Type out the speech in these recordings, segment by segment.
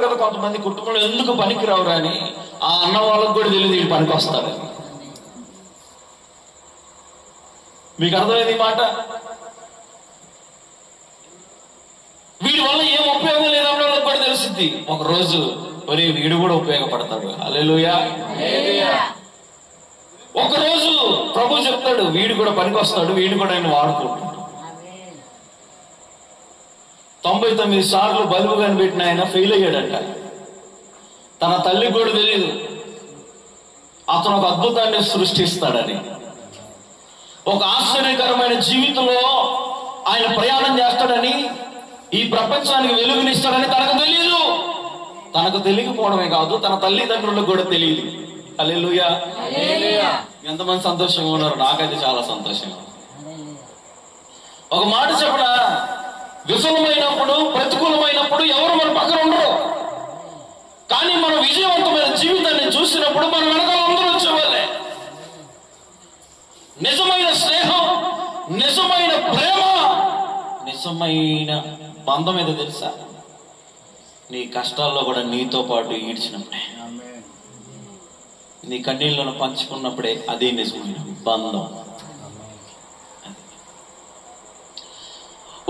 ఉంటారు కదా కొంతమంది కుటుంబంలో, ఎందుకు పనికి రావురా అని. ఆ అన్న వాళ్ళకు కూడా తెలియదు వీడు పనికి వస్తారని. మీకు అర్థమైంది ఈ మాట? వీడి వల్ల ఏం ఉపయోగం లేదన్న వాళ్ళకి కూడా తెలిసింది. ఒక రోజు ఒరే వీడు కూడా ఉపయోగపడతాడు. హల్లెలూయా. ఒకరోజు ప్రభు చెప్తాడు వీడు కూడా పనికి వస్తాడు, వీడు కూడా ఆయన వాడుకుంటాడు. 99 సార్లు బల్బు కనిపెట్టిన ఆయన ఫెయిల్ అయ్యాడంట. తన తల్లికి కూడా తెలియదు అతను ఒక అద్భుతాన్ని సృష్టిస్తాడని. ఒక ఆశ్చర్యకరమైన జీవితంలో ఆయన ప్రయాణం చేస్తాడని, ఈ ప్రపంచానికి వెలుగునిస్తాడని తనకు తెలియదు. తనకు తెలియకపోవడమే కాదు, తన తల్లిదండ్రులకు కూడా తెలియదు. హల్లెలూయా. ఎంతమంది సంతోషంగా ఉన్నారు? నాకైతే చాలా సంతోషంగా. ఒక మాట చెప్పడా, విఫలమైనప్పుడు, ప్రతికూలమైనప్పుడు ఎవరు మన పక్కన ఉండరు. కానీ మనం విజయవంతమైన జీవితాన్ని చూసినప్పుడు మన వెనకాల అందరూ వచ్చేవాళ్ళే. నిజమైన స్నేహం, నిజమైన ప్రేమ, నిజమైన బంధం ఏదో తెలుసా? నీ కష్టాల్లో కూడా నీతో పాటు ఈడ్చినప్పుడే, నీ కన్నీళ్లను పంచుకున్నప్పుడే అదే నిజమైన బంధం.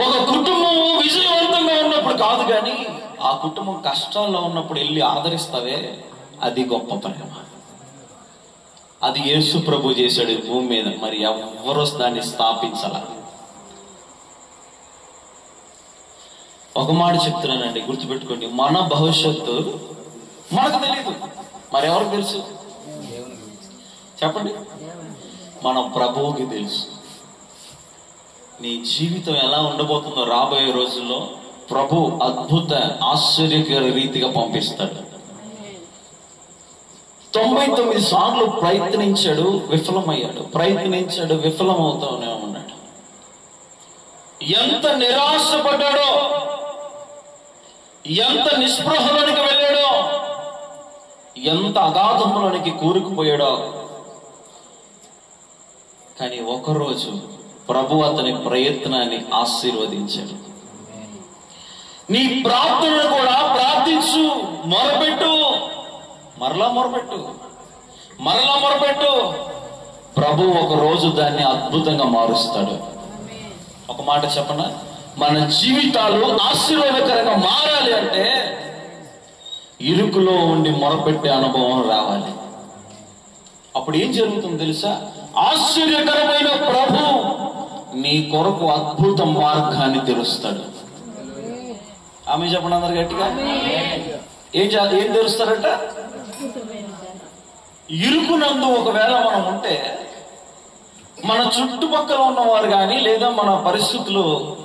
ఒక కుటుంబం విజయవంతంగా ఉన్నప్పుడు కాదు, కానీ ఆ కుటుంబం కష్టాల్లో ఉన్నప్పుడు వెళ్ళి ఆదరిస్తావే, అది గొప్ప ప్రేమ. అది యేసు ప్రభు చేశాడు భూమి మీద, మరి ఎవరు దాన్ని స్థాపించాల. ఒక మాట చెప్తున్నానండి, గుర్తుపెట్టుకోండి. మన భవిష్యత్తు మనకు తెలియదు, మరి ఎవరికి తెలుసు? చెప్పండి. మన ప్రభువుకి తెలుసు. నీ జీవితం ఎలా ఉండబోతుందో రాబోయే రోజుల్లో ప్రభు అద్భుత ఆశ్చర్యకర రీతిగా పంపిస్తాడు. 99 సార్లు ప్రయత్నించాడు, విఫలమయ్యాడు. ప్రయత్నించాడు, విఫలమవుతూనే ఉన్నాడు. ఎంత నిరాశపడ్డాడో, ఎంత నిస్పృహలోనికి వెళ్ళాడో, ఎంత అగాధంలోనికి కూరుకుపోయాడో. కానీ ఒకరోజు ప్రభు అతని ప్రయత్నాన్ని ఆశీర్వదించాడు. నీ ప్రార్థనను కూడా ప్రార్థించు, మొరపెట్టు, మరలా మొరపెట్టు, మరలా మొరపెట్టు. ప్రభు ఒక రోజు దాన్ని అద్భుతంగా మారుస్తాడు. ఒక మాట చెప్పనా, మన జీవితాలు ఆశీర్వాదకరంగా మారాలి అంటే ఇరుకులో ఉండి మొరపెట్టే అనుభవం రావాలి. అప్పుడు ఏం జరుగుతుందో తెలుసా? ఆశ్చర్యకరమైన ప్రభు నీ కొరకు అద్భుత మార్గాన్ని తెరుస్తాడు. ఆమె చెప్పండి అందరు గట్టిగా. ఏం తెరుస్తారట? ఇరుకునందు ఒకవేళ మనం ఉంటే, మన చుట్టుపక్కల ఉన్నవారు కానీ లేదా మన పరిస్థితులు